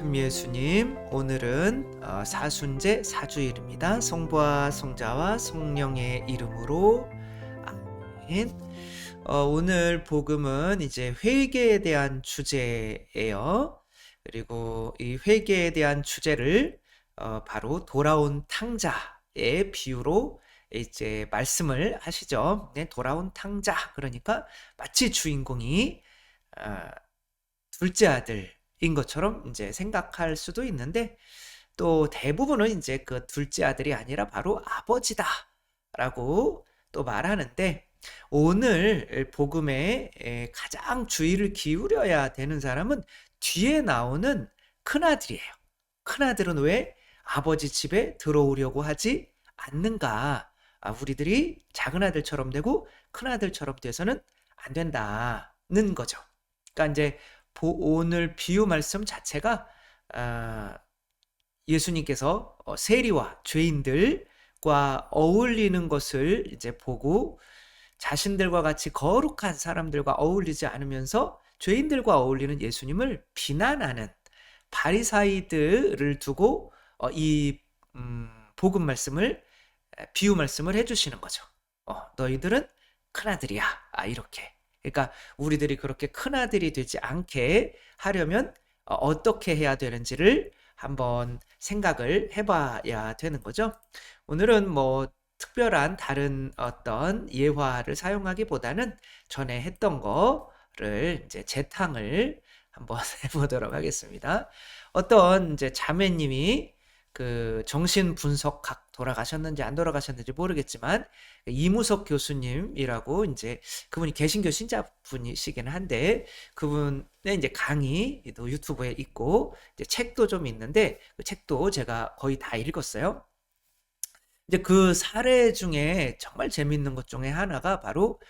참예수님, 오늘은 사순제 사주일입니다. 성부와 성자와 성령의 이름으로 아멘. 오늘 복음은 이제 회개에 대한 주제예요. 그리고 이 회개에 대한 주제를 바로 돌아온 탕자의 비유로 이제 말씀을 하시죠. 네, 돌아온 탕자. 그러니까 마치 주인공이 어, 둘째 아들인 것처럼 이제 생각할 수도 있는데, 또 대부분은 이제 그 둘째 아들이 아니라 바로 아버지다라고 또 말하는데, 오늘 복음에 가장 주의를 기울여야 되는 사람은 뒤에 나오는 큰아들이에요. 큰아들은 왜 아버지 집에 들어오려고 하지 않는가? 우리들이 작은 아들처럼 되고 큰아들처럼 돼서는 안 된다는 거죠. 그러니까 이제 오늘 비유 말씀 자체가 예수님께서 세리와 죄인들과 어울리는 것을 이제 보고, 자신들과 같이 거룩한 사람들과 어울리지 않으면서 죄인들과 어울리는 예수님을 비난하는 바리사이들을 두고 이 복음 말씀을, 비유 말씀을 해주시는 거죠. 너희들은 큰아들이야, 이렇게. 그러니까 우리들이 그렇게 큰아들이 되지 않게 하려면 어떻게 해야 되는지를 한번 생각을 해봐야 되는 거죠. 오늘은 뭐 특별한 다른 어떤 예화를 사용하기보다는 전에 했던 거를 이제 재탕을 한번 해보도록 하겠습니다. 어떤 이제 자매님이 그 정신분석학 돌아가셨는지 안 돌아가셨는지 모르겠지만, 이무석 교수님이라고 이제 그분이 개신교 신자분이시긴 한데, 그분의 이제 강의도 유튜브에 있고 이제 책도 좀 있는데, 그 책도 제가 거의 다 읽었어요. 이제 그 사례 중에 정말 재밌는 것 중에 하나가 바로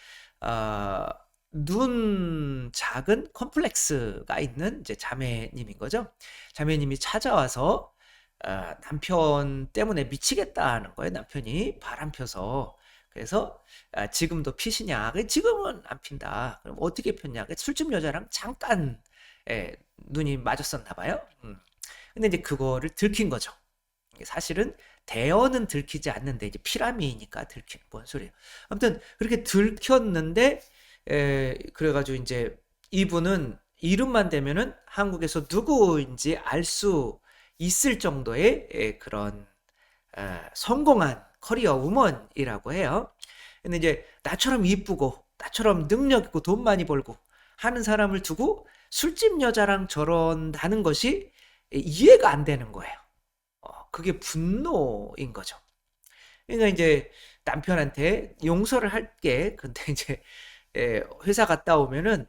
눈 작은 컴플렉스가 있는 이제 자매님인 거죠. 자매님이 찾아와서 남편 때문에 미치겠다는 거예요. 남편이 바람 펴서. 그래서 지금도 피시냐? 지금은 안 핀다. 그럼 어떻게 폈냐? 술집 여자랑 잠깐 눈이 맞았었나 봐요. 근데 이제 그거를 들킨 거죠. 사실은 대어는 들키지 않는데 이제 피라미니까 들키는, 뭔 소리예요. 아무튼 그렇게 들켰는데, 그래가지고 이제 이분은 이름만 대면은 한국에서 누구인지 알 수 있을 정도의 그런 성공한 커리어 우먼이라고 해요. 근데 이제 나처럼 이쁘고 나처럼 능력 있고 돈 많이 벌고 하는 사람을 두고 술집 여자랑 저런다는 것이 이해가 안 되는 거예요. 그게 분노인 거죠. 그러니까 이제 남편한테 용서를 할게. 근데 이제 회사 갔다 오면은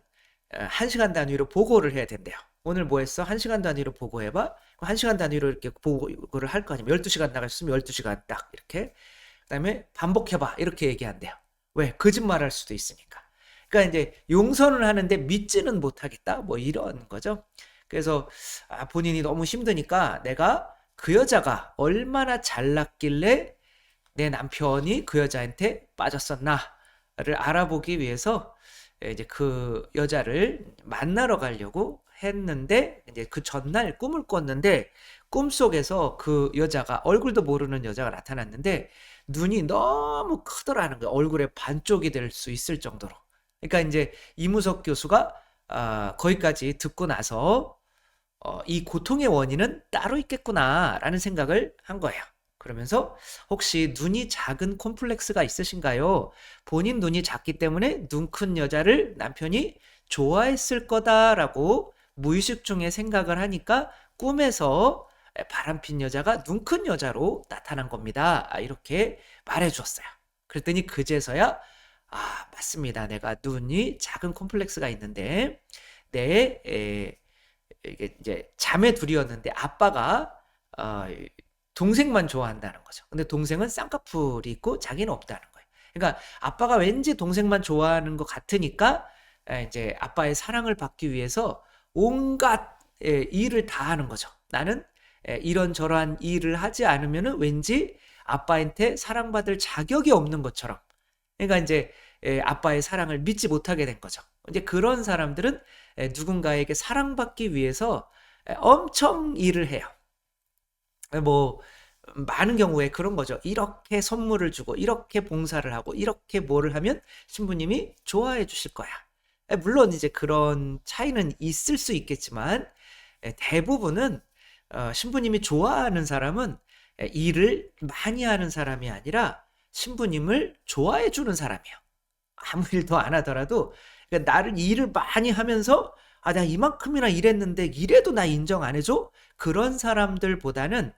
1시간 단위로 보고를 해야 된대요. 오늘 뭐 했어? 1시간 단위로 보고해봐. 1시간 단위로 이렇게 보고를 할 거 아니면 12시간 나갔으면 12시간 딱 이렇게. 그다음에 반복해봐. 이렇게 얘기한대요. 왜? 거짓말할 수도 있으니까. 그러니까 이제 용서는 하는데 믿지는 못하겠다. 뭐 이런 거죠. 그래서 본인이 너무 힘드니까 내가 그 여자가 얼마나 잘났길래 내 남편이 그 여자한테 빠졌었나를 알아보기 위해서 이제 그 여자를 만나러 가려고 했는데, 이제 그 전날 꿈을 꿨는데 꿈속에서 그 여자가, 얼굴도 모르는 여자가 나타났는데 눈이 너무 크더라는 거예요. 얼굴에 반쪽이 될 수 있을 정도로. 그러니까 이제 이무석 교수가 거기까지 듣고 나서 이 고통의 원인은 따로 있겠구나라는 생각을 한 거예요. 그러면서 혹시 눈이 작은 콤플렉스가 있으신가요? 본인 눈이 작기 때문에 눈 큰 여자를 남편이 좋아했을 거다라고 무의식 중에 생각을 하니까 꿈에서 바람핀 여자가 눈 큰 여자로 나타난 겁니다. 이렇게 말해 주었어요. 그랬더니 그제서야 맞습니다. 내가 눈이 작은 콤플렉스가 있는데 이게 이제 자매 둘이었는데 아빠가 동생만 좋아한다는 거죠. 근데 동생은 쌍꺼풀이 있고 자기는 없다는 거예요. 그러니까 아빠가 왠지 동생만 좋아하는 것 같으니까 이제 아빠의 사랑을 받기 위해서 온갖 일을 다 하는 거죠. 나는 이런저런 일을 하지 않으면 왠지 아빠한테 사랑받을 자격이 없는 것처럼. 그러니까 이제 아빠의 사랑을 믿지 못하게 된 거죠. 이제 그런 사람들은 누군가에게 사랑받기 위해서 엄청 일을 해요. 뭐 많은 경우에 그런 거죠. 이렇게 선물을 주고 이렇게 봉사를 하고 이렇게 뭐를 하면 신부님이 좋아해 주실 거야. 물론 이제 그런 차이는 있을 수 있겠지만 대부분은 신부님이 좋아하는 사람은 일을 많이 하는 사람이 아니라 신부님을 좋아해 주는 사람이에요. 아무 일도 안 하더라도 그러니까 나를 일을 많이 하면서 내가 이만큼이나 일했는데 이래도 나 인정 안 해줘? 그런 사람들보다는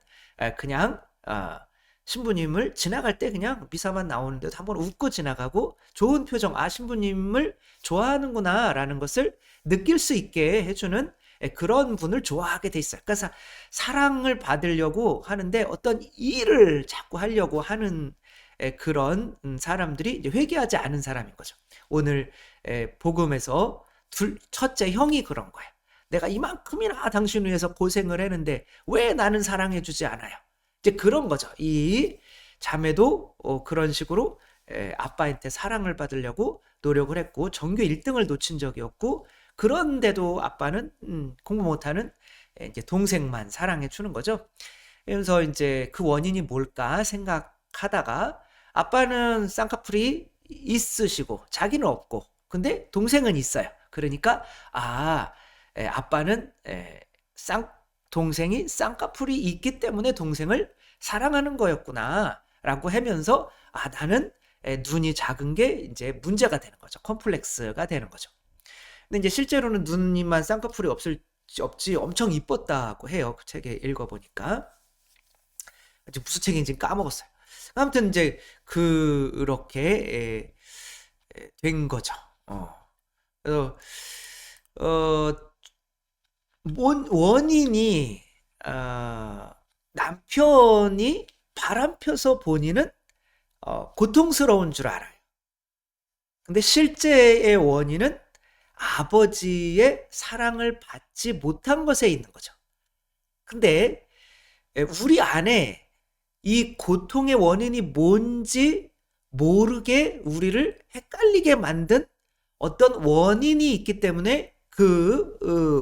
그냥 신부님을 지나갈 때 그냥 미사만 나오는데도 한번 웃고 지나가고 좋은 표정, 신부님을 좋아하는구나 라는 것을 느낄 수 있게 해주는 그런 분을 좋아하게 돼 있어요. 그러니까 사랑을 받으려고 하는데 어떤 일을 자꾸 하려고 하는 그런 사람들이 이제 회개하지 않은 사람인 거죠. 오늘 복음에서 첫째 형이 그런 거예요. 내가 이만큼이나 당신 위해서 고생을 했는데 왜 나는 사랑해주지 않아요? 이제 그런 거죠. 이 자매도 그런 식으로 아빠한테 사랑을 받으려고 노력을 했고 전교 1등을 놓친 적이 없고 그런데도 아빠는 공부 못하는 이제 동생만 사랑해 주는 거죠. 그래서 이제 그 원인이 뭘까 생각하다가 아빠는 쌍꺼풀이 있으시고 자기는 없고 근데 동생은 있어요. 그러니까 아빠는 동생이 쌍꺼풀이 있기 때문에 동생을 사랑하는 거였구나 라고 하면서 나는 눈이 작은 게 이제 문제가 되는 거죠. 컴플렉스가 되는 거죠. 근데 이제 실제로는 눈이만 쌍꺼풀이 없지 엄청 이뻤다고 해요. 그 책에 읽어보니까. 무슨 책인지 까먹었어요. 아무튼 이제 그렇게 된 거죠. 그래서 원인이 남편이 바람펴서 본인은 고통스러운 줄 알아요. 근데 실제의 원인은 아버지의 사랑을 받지 못한 것에 있는 거죠. 근데 우리 안에 이 고통의 원인이 뭔지 모르게 우리를 헷갈리게 만든 어떤 원인이 있기 때문에 그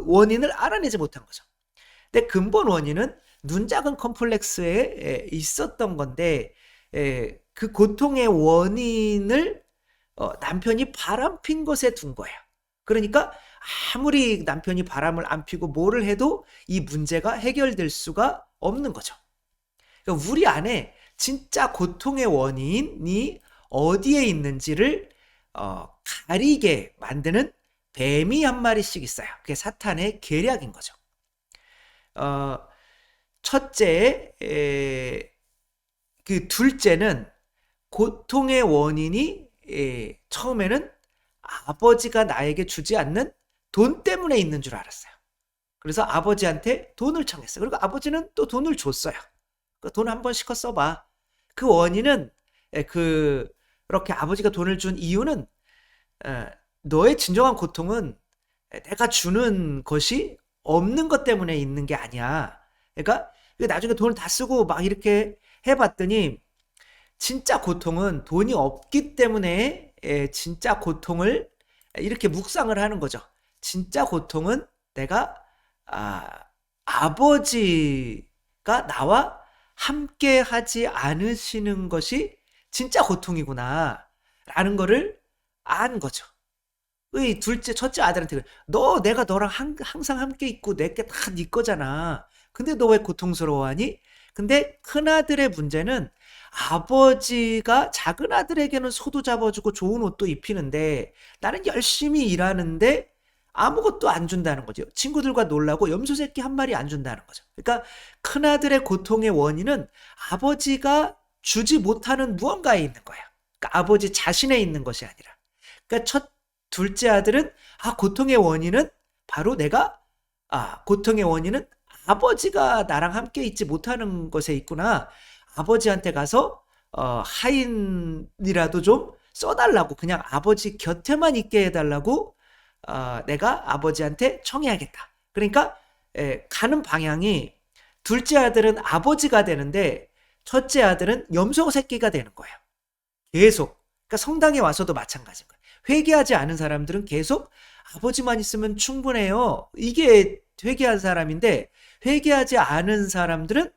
원인을 알아내지 못한 거죠. 근데 근본 원인은 눈 작은 컴플렉스에 있었던 건데 그 고통의 원인을 남편이 바람핀 것에 둔 거예요. 그러니까 아무리 남편이 바람을 안 피고 뭐를 해도 이 문제가 해결될 수가 없는 거죠. 그러니까 우리 안에 진짜 고통의 원인이 어디에 있는지를 가리게 만드는 뱀이 한 마리씩 있어요. 그게 사탄의 계략인 거죠. 첫째, 그 둘째는 고통의 원인이 처음에는 아버지가 나에게 주지 않는 돈 때문에 있는 줄 알았어요. 그래서 아버지한테 돈을 청했어요. 그리고 아버지는 또 돈을 줬어요. 돈 한번 실컷 써봐. 그 원인은 그렇게 아버지가 돈을 준 이유는 너의 진정한 고통은 내가 주는 것이 없는 것 때문에 있는 게 아니야. 그러니까 나중에 돈을 다 쓰고 막 이렇게 해봤더니 진짜 고통은 돈이 없기 때문에 진짜 고통을 이렇게 묵상을 하는 거죠. 진짜 고통은 내가 아버지가 나와 함께 하지 않으시는 것이 진짜 고통이구나 라는 거를 안 거죠. 첫째 아들한테 내가 너랑 항상 함께 있고 내게 다 네 거잖아. 근데 너 왜 고통스러워하니? 근데 큰아들의 문제는 아버지가 작은 아들에게는 소도 잡아주고 좋은 옷도 입히는데 나는 열심히 일하는데 아무것도 안 준다는 거죠. 친구들과 놀라고 염소 새끼 한 마리 안 준다는 거죠. 그러니까 큰아들의 고통의 원인은 아버지가 주지 못하는 무언가에 있는 거야. 그러니까 아버지 자신에 있는 것이 아니라. 그러니까 둘째 아들은 고통의 원인은 바로 고통의 원인은 아버지가 나랑 함께 있지 못하는 것에 있구나. 아버지한테 가서 하인이라도 좀 써달라고 그냥 아버지 곁에만 있게 해달라고 내가 아버지한테 청해야겠다. 그러니까 가는 방향이 둘째 아들은 아버지가 되는데 첫째 아들은 염소 새끼가 되는 거예요. 계속. 그러니까 성당에 와서도 마찬가지인 거예요. 회개하지 않은 사람들은 계속 아버지만 있으면 충분해요. 이게 회개한 사람인데 회개하지 않은 사람들은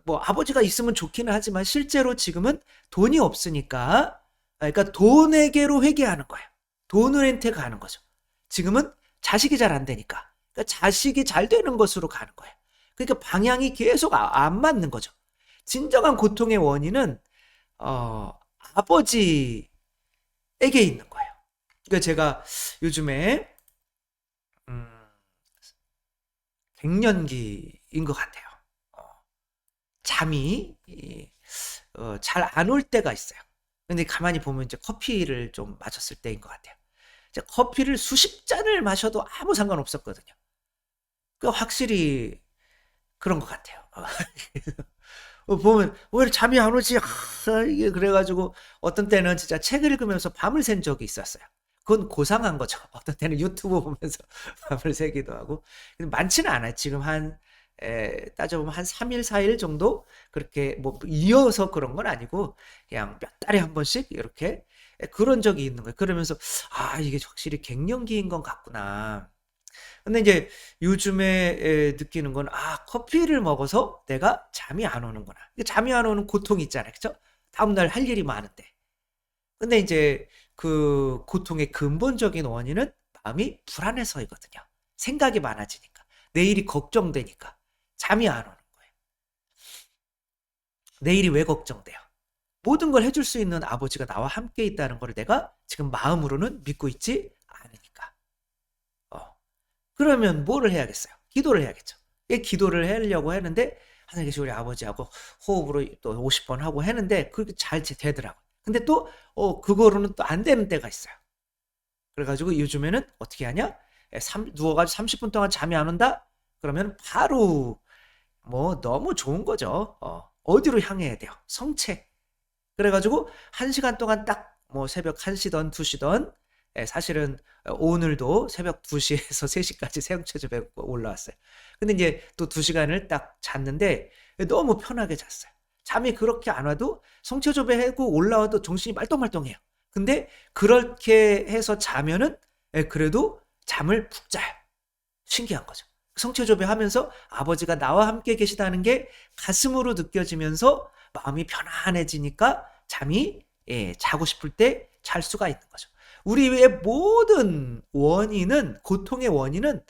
뭐 아버지가 있으면 좋기는 하지만 실제로 지금은 돈이 없으니까 그러니까 돈에게로 회개하는 거예요. 돈한테 가는 거죠. 지금은 자식이 잘 안 되니까. 그러니까 자식이 잘 되는 것으로 가는 거예요. 그러니까 방향이 계속 안 맞는 거죠. 진정한 고통의 원인은 아버지에게 있는 거예요. 그러니까 제가 요즘에 갱년기인 것 같아요. 잠이 잘 안 올 때가 있어요. 근데 가만히 보면 이제 커피를 좀 마셨을 때인 것 같아요. 이제 커피를 수십 잔을 마셔도 아무 상관없었거든요. 그 확실히 그런 것 같아요. 보면 왜 잠이 안 오지? 이게 그래가지고 어떤 때는 진짜 책을 읽으면서 밤을 샌 적이 있었어요. 그건 고상한 거죠. 어떤 때는 유튜브 보면서 밤을 새기도 하고. 근데 많지는 않아요. 지금 따져보면 한 3일, 4일 정도 그렇게 뭐 이어서 그런 건 아니고 그냥 몇 달에 한 번씩 이렇게 그런 적이 있는 거예요. 그러면서 이게 확실히 갱년기인 건 같구나. 근데 이제 요즘에 느끼는 건 커피를 먹어서 내가 잠이 안 오는구나. 잠이 안 오는 고통이 있잖아요. 그죠? 다음날 할 일이 많은데. 근데 이제 그 고통의 근본적인 원인은 마음이 불안해서이거든요. 생각이 많아지니까. 내일이 걱정되니까. 잠이 안 오는 거예요. 내일이 왜 걱정돼요? 모든 걸 해줄 수 있는 아버지가 나와 함께 있다는 걸 내가 지금 마음으로는 믿고 있지 않으니까. 그러면 뭐를 해야겠어요? 기도를 해야겠죠. 기도를 하려고 했는데 하나님 계신 우리 아버지하고 호흡으로 또 50번 하고 했는데 그렇게 잘 되더라고요. 근데 또 그거로는 또 안 되는 때가 있어요. 그래가지고 요즘에는 어떻게 하냐? 누워가지고 30분 동안 잠이 안 온다? 그러면 바로 뭐 너무 좋은 거죠. 어디로 향해야 돼요? 성체. 그래가지고 1시간 동안 딱 뭐 새벽 1시든 2시든 사실은 오늘도 새벽 2시에서 3시까지 새벽체조 배우고 올라왔어요. 근데 이제 또 2시간을 딱 잤는데 너무 편하게 잤어요. 잠이 그렇게 안 와도 성체조배 하고 올라와도 정신이 말똥말똥해요. 근데 그렇게 해서 자면은 그래도 잠을 푹 자요. 신기한 거죠. 성체조배 하면서 아버지가 나와 함께 계시다는 게 가슴으로 느껴지면서 마음이 편안해지니까 잠이 자고 싶을 때 잘 수가 있는 거죠. 우리의 모든 원인은 고통의 원인은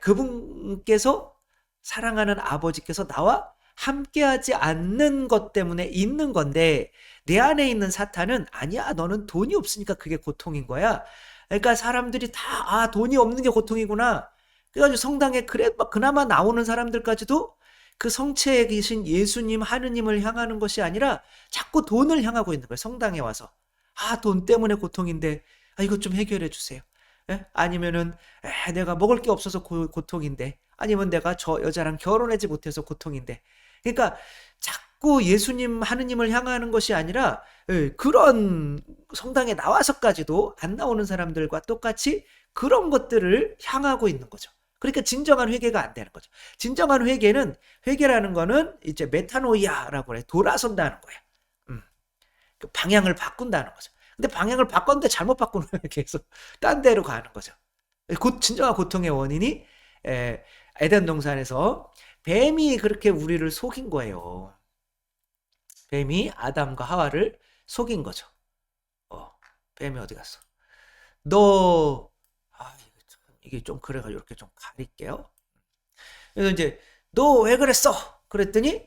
그분께서 사랑하는 아버지께서 나와 함께하지 않는 것 때문에 있는 건데 내 안에 있는 사탄은 아니야 너는 돈이 없으니까 그게 고통인 거야. 그러니까 사람들이 다 돈이 없는 게 고통이구나. 그래가지고 성당에 그나마 나오는 사람들까지도 그 성체에 계신 예수님 하느님을 향하는 것이 아니라 자꾸 돈을 향하고 있는 거예요. 성당에 와서 돈 때문에 고통인데 이것 좀 해결해 주세요. 아니면은 내가 먹을 게 없어서 고통인데 아니면 내가 저 여자랑 결혼하지 못해서 고통인데 그러니까 자꾸 예수님 하느님을 향하는 것이 아니라 그런 성당에 나와서까지도 안 나오는 사람들과 똑같이 그런 것들을 향하고 있는 거죠. 그러니까 진정한 회개가 안 되는 거죠. 진정한 회개라는 거는 이제 메타노이아라고 해요. 돌아선다는 거예요. 그 방향을 바꾼다는 거죠. 근데 방향을 바꿨는데 잘못 바꾸면 계속 딴 데로 가는 거죠. 진정한 고통의 원인이 에덴 동산에서 뱀이 그렇게 우리를 속인 거예요. 뱀이 아담과 하와를 속인 거죠. 뱀이 어디 갔어? 너 이게 좀 그래가지고 이렇게 좀 가릴게요. 그래서 이제 너 왜 그랬어? 그랬더니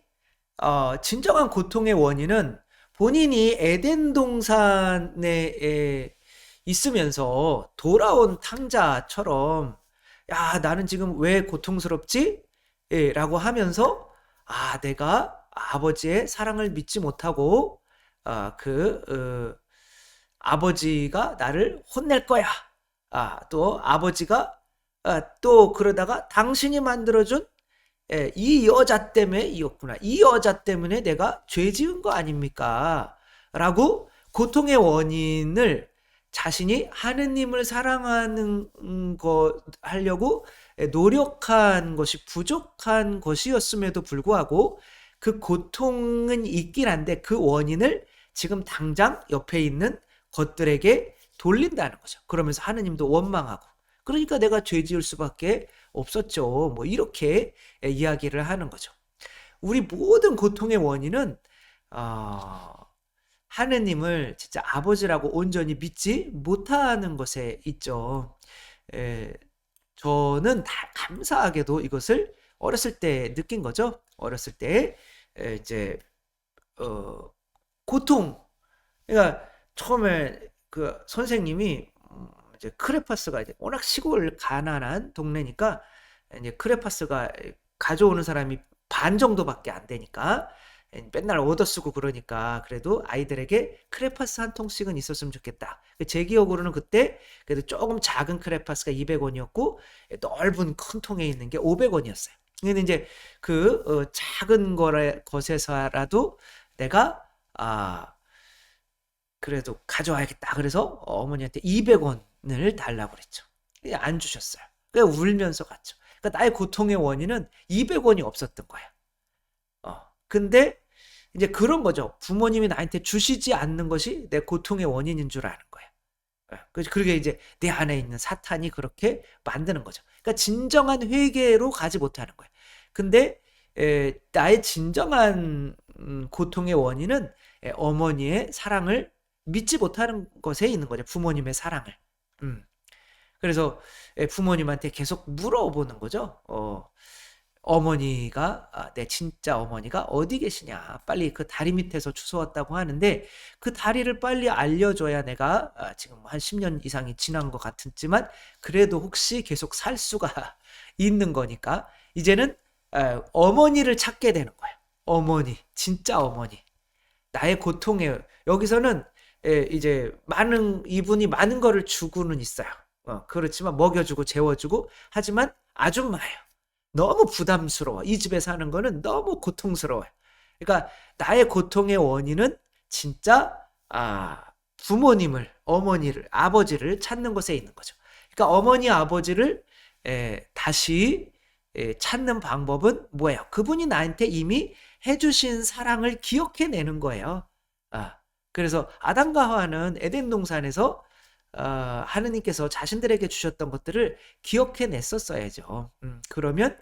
진정한 고통의 원인은 본인이 에덴 동산에 있으면서 돌아온 탕자처럼 야 나는 지금 왜 고통스럽지? 라고 하면서 내가 아버지의 사랑을 믿지 못하고 아버지가 나를 혼낼 거야. 또 아버지가 또 그러다가 당신이 만들어준 이 여자 때문에 이었구나. 이 여자 때문에 내가 죄 지은 거 아닙니까? 라고 고통의 원인을 자신이 하느님을 사랑하는 거 하려고 노력한 것이 부족한 것이었음에도 불구하고 그 고통은 있긴 한데 그 원인을 지금 당장 옆에 있는 것들에게 돌린다는 거죠. 그러면서 하느님도 원망하고 그러니까 내가 죄 지을 수밖에 없었죠. 뭐 이렇게 이야기를 하는 거죠. 우리 모든 고통의 원인은 어, 하느님을 진짜 아버지라고 온전히 믿지 못하는 것에 있죠. 에, 저는 다 감사하게도 이것을 어렸을 때 느낀 거죠. 어렸을 때 이제 어, 고통. 그러니까 처음에 그 선생님이 이제 크레파스가 이제 워낙 시골 가난한 동네니까 이제 크레파스가 가져오는 사람이 반 정도밖에 안 되니까 맨날 얻어 쓰고 그러니까 그래도 아이들에게 크레파스 한 통씩은 있었으면 좋겠다. 제 기억으로는 그때 그래도 조금 작은 크레파스가 200원이었고 넓은 큰 통에 있는 게 500원이었어요. 근데 이제 그 작은 것에서라도 내가 그래도 가져와야겠다. 그래서 어머니한테 200원을 달라고 그랬죠. 안 주셨어요. 그냥 울면서 갔죠. 그러니까 나의 고통의 원인은 200원이 없었던 거야. 근데 이제 그런 거죠. 부모님이 나한테 주시지 않는 것이 내 고통의 원인인 줄 아는 거야. 그게 이제 내 안에 있는 사탄이 그렇게 만드는 거죠. 그러니까 진정한 회개로 가지 못하는 거야. 근데 나의 진정한 고통의 원인은 어머니의 사랑을 믿지 못하는 것에 있는 거죠. 부모님의 사랑을. 그래서 부모님한테 계속 물어보는 거죠. 어머니가 내 진짜 어머니가 어디 계시냐, 빨리 그 다리 밑에서 주워왔다고 하는데 그 다리를 빨리 알려줘야 내가 지금 한 10년 이상이 지난 것 같지만 그래도 혹시 계속 살 수가 있는 거니까 이제는 어머니를 찾게 되는 거예요. 어머니, 진짜 어머니. 나의 고통에 여기서는 이제 이분이 많은 거를 주고는 있어요. 그렇지만 먹여주고 재워주고 하지만 아줌마예요. 너무 부담스러워. 이 집에 사는 거는 너무 고통스러워요. 그러니까 나의 고통의 원인은 진짜 부모님을, 어머니를, 아버지를 찾는 것에 있는 거죠. 그러니까 어머니, 아버지를 다시 찾는 방법은 뭐예요? 그분이 나한테 이미 해주신 사랑을 기억해내는 거예요. 그래서 아담과 하와는 에덴 동산에서 하느님께서 자신들에게 주셨던 것들을 기억해냈었어야죠. 그러면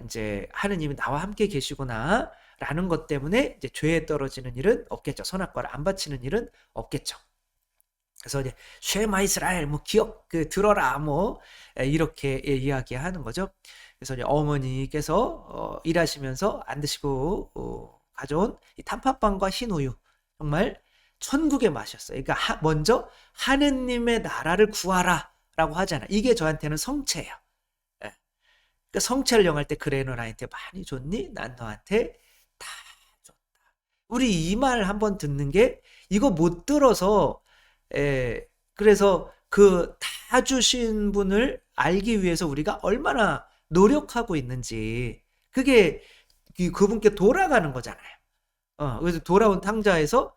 이제 하느님이 나와 함께 계시구나 라는 것 때문에 이제 죄에 떨어지는 일은 없겠죠. 선악과를 안 바치는 일은 없겠죠. 그래서 이제 쉐마 이스라엘 뭐 들어라 뭐 이렇게 이야기하는 거죠. 그래서 이제 어머니께서 일하시면서 안 드시고 가져온 이 단팥빵과 흰 우유 정말 천국의 맛이었어요. 그러니까 먼저 하느님의 나라를 구하라라고 하잖아. 이게 저한테는 성체예요. 예. 그러니까 성체를 영할 때 그래 너 나한테 많이 줬니? 난 너한테 다 줬다. 우리 이 말 한번 듣는 게 이거 못 들어서 그래서 그 다 주신 분을 알기 위해서 우리가 얼마나 노력하고 있는지 그게 그분께 돌아가는 거잖아요. 그래서 돌아온 탕자에서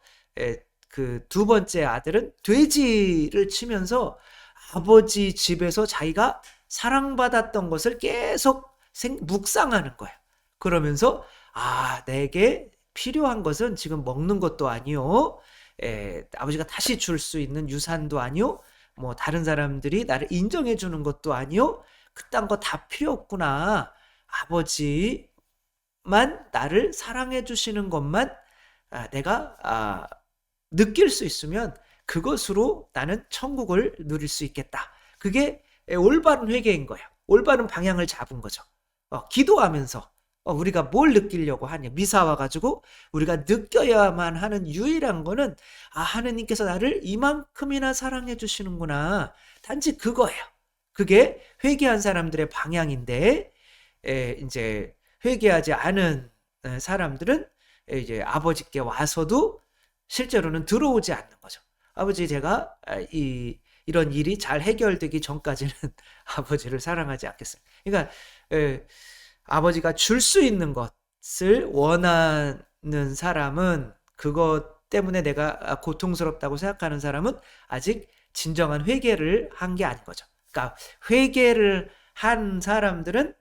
그 두 번째 아들은 돼지를 치면서 아버지 집에서 자기가 사랑받았던 것을 계속 묵상하는 거예요. 그러면서 내게 필요한 것은 지금 먹는 것도 아니요. 아버지가 다시 줄 수 있는 유산도 아니요. 뭐 다른 사람들이 나를 인정해 주는 것도 아니요. 그딴 거 다 필요 없구나. 아버지만 나를 사랑해 주시는 것만 내가 느낄 수 있으면 그것으로 나는 천국을 누릴 수 있겠다. 그게 올바른 회개인 거예요. 올바른 방향을 잡은 거죠. 기도하면서 우리가 뭘 느끼려고 하냐. 미사 와가지고 우리가 느껴야만 하는 유일한 거는 하느님께서 나를 이만큼이나 사랑해 주시는구나. 단지 그거예요. 그게 회개한 사람들의 방향인데 이제 회개하지 않은 사람들은 이제 아버지께 와서도 실제로는 들어오지 않는 거죠. 아버지 제가 이런 일이 잘 해결되기 전까지는 아버지를 사랑하지 않겠습니다. 그러니까 아버지가 줄 수 있는 것을 원하는 사람은 그것 때문에 내가 고통스럽다고 생각하는 사람은 아직 진정한 회개를 한 게 아닌 거죠. 그러니까 회개를 한 사람들은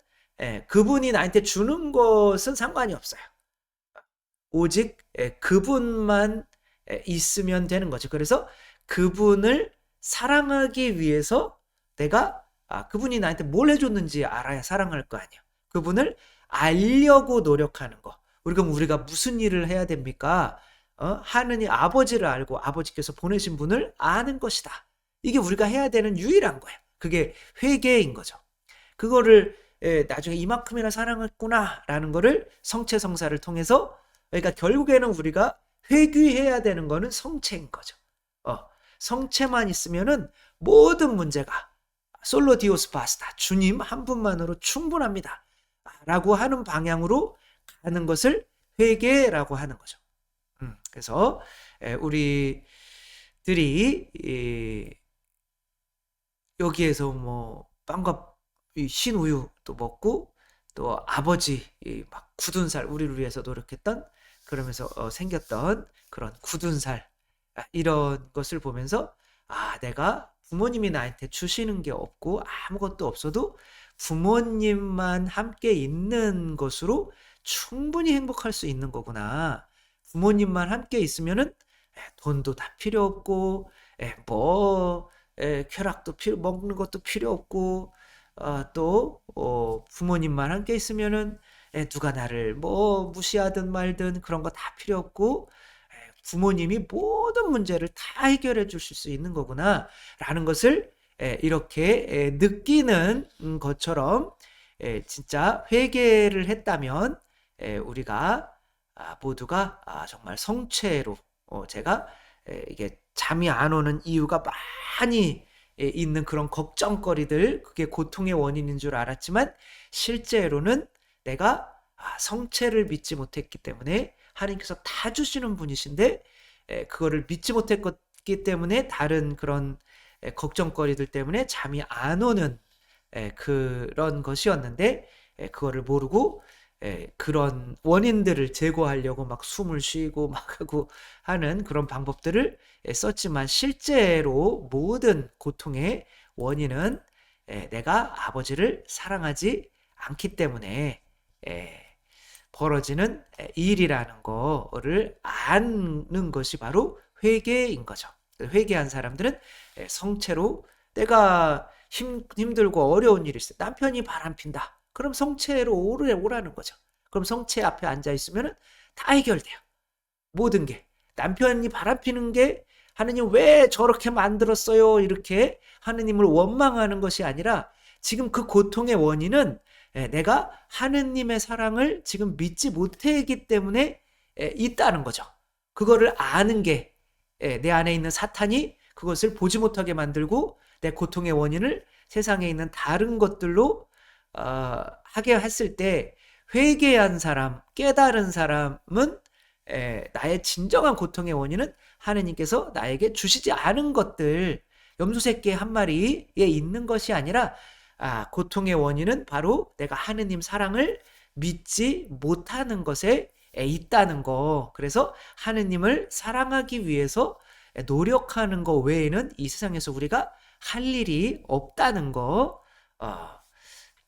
그분이 나한테 주는 것은 상관이 없어요. 오직 그분만 있으면 되는 거죠. 그래서 그분을 사랑하기 위해서 내가 그분이 나한테 뭘 해줬는지 알아야 사랑할 거 아니야. 그분을 알려고 노력하는 거. 그럼 우리가 무슨 일을 해야 됩니까? 하느님 아버지를 알고 아버지께서 보내신 분을 아는 것이다. 이게 우리가 해야 되는 유일한 거야. 그게 회개인 거죠. 그거를 나중에 이만큼이나 사랑했구나라는 거를 성체성사를 통해서, 그러니까 결국에는 우리가 회귀해야 되는 거는 성체인 거죠. 성체만 있으면은 모든 문제가 솔로 디오스 바스타, 주님 한 분만으로 충분합니다 라고 하는 방향으로 가는 것을 회개라고 하는 거죠. 그래서 우리들이 여기에서 뭐 빵과 신우유도 먹고, 또 아버지 막 굳은 살, 우리를 위해서 노력했던, 그러면서 생겼던 그런 굳은 살, 이런 것을 보면서 내가 부모님이 나한테 주시는 게 없고 아무것도 없어도 부모님만 함께 있는 것으로 충분히 행복할 수 있는 거구나. 부모님만 함께 있으면은 돈도 다 필요 없고, 뭐 쾌락도 먹는 것도 필요 없고, 또 부모님만 함께 있으면은 누가 나를 뭐 무시하든 말든 그런 거 다 필요 없고, 부모님이 모든 문제를 다 해결해 주실 수 있는 거구나 라는 것을 이렇게 느끼는 것처럼, 진짜 회개를 했다면 우리가 모두가 정말 성체로, 제가 이게 잠이 안 오는 이유가 많이 있는 그런 걱정거리들, 그게 고통의 원인인 줄 알았지만 실제로는 내가 성체를 믿지 못했기 때문에 하나님께서 다 주시는 분이신데 그거를 믿지 못했기 때문에 다른 그런 걱정거리들 때문에 잠이 안 오는 그런 것이었는데, 그거를 모르고 그런 원인들을 제거하려고 막 숨을 쉬고 막 하고 하는 그런 방법들을 썼지만, 실제로 모든 고통의 원인은 내가 아버지를 사랑하지 않기 때문에 벌어지는 일이라는 거를 아는 것이 바로 회개인 거죠. 회개한 사람들은 성체로, 내가 힘들고 어려운 일이 있어요. 남편이 바람핀다. 그럼 성체로 오라는 거죠. 그럼 성체 앞에 앉아 있으면 다 해결돼요. 모든 게. 남편이 바람피는 게 하느님 왜 저렇게 만들었어요? 이렇게 하느님을 원망하는 것이 아니라, 지금 그 고통의 원인은 내가 하느님의 사랑을 지금 믿지 못하기 때문에 있다는 거죠. 그거를 아는 게, 내 안에 있는 사탄이 그것을 보지 못하게 만들고 내 고통의 원인을 세상에 있는 다른 것들로 하게 했을 때, 회개한 사람, 깨달은 사람은 나의 진정한 고통의 원인은 하느님께서 나에게 주시지 않은 것들, 염소새끼 한 마리에 있는 것이 아니라, 고통의 원인은 바로 내가 하느님 사랑을 믿지 못하는 것에 있다는 거. 그래서 하느님을 사랑하기 위해서 노력하는 거 외에는 이 세상에서 우리가 할 일이 없다는 거.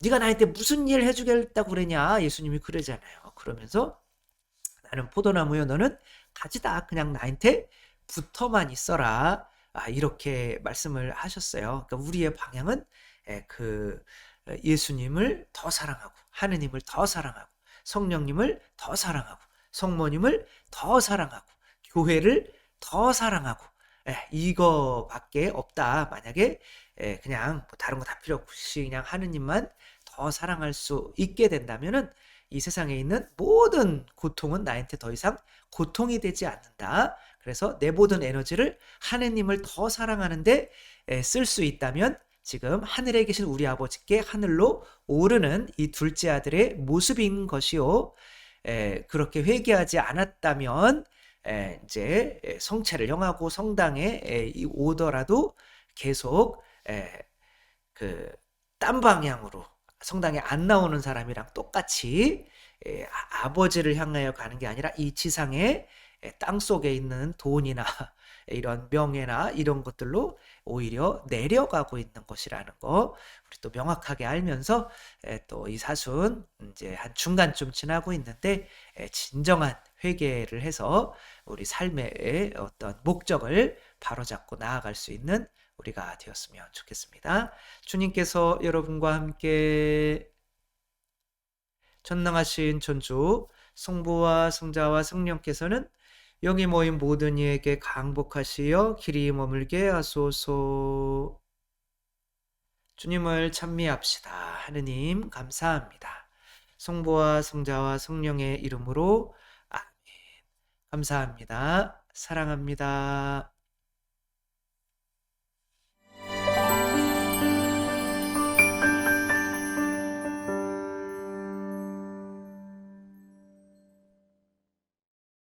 네가 나한테 무슨 일 해주겠다고 그러냐, 예수님이 그러잖아요. 그러면서 나는 포도나무요, 너는 가지다. 그냥 나한테 붙어만 있어라. 이렇게 말씀을 하셨어요. 그러니까 우리의 방향은 그 예수님을 더 사랑하고, 하느님을 더 사랑하고, 성령님을 더 사랑하고, 성모님을 더 사랑하고, 교회를 더 사랑하고, 이거밖에 없다. 만약에 그냥 뭐 다른 거 다 필요 없이 그냥 하느님만 더 사랑할 수 있게 된다면은 이 세상에 있는 모든 고통은 나한테 더 이상 고통이 되지 않는다. 그래서 내 모든 에너지를 하느님을 더 사랑하는데 쓸 수 있다면, 지금 하늘에 계신 우리 아버지께 하늘로 오르는 이 둘째 아들의 모습인 것이요. 그렇게 회개하지 않았다면 이제 성체를 형하고 성당에 오더라도 계속 그 딴 방향으로 성당에 안 나오는 사람이랑 똑같이 아버지를 향하여 가는 게 아니라 이 지상에 땅 속에 있는 돈이나 이런 명예나 이런 것들로 오히려 내려가고 있는 것이라는 거 우리 또 명확하게 알면서, 또 이 사순 이제 한 중간쯤 지나고 있는데 진정한 회개를 해서 우리 삶의 어떤 목적을 바로잡고 나아갈 수 있는 우리가 되었으면 좋겠습니다. 주님께서 여러분과 함께 전능하신 천주 성부와 성자와 성령께서는 여기 모인 모든 이에게 강복하시어 길이 머물게 하소서. 주님을 찬미합시다. 하느님 감사합니다. 성부와 성자와 성령의 이름으로 아멘. 감사합니다. 사랑합니다.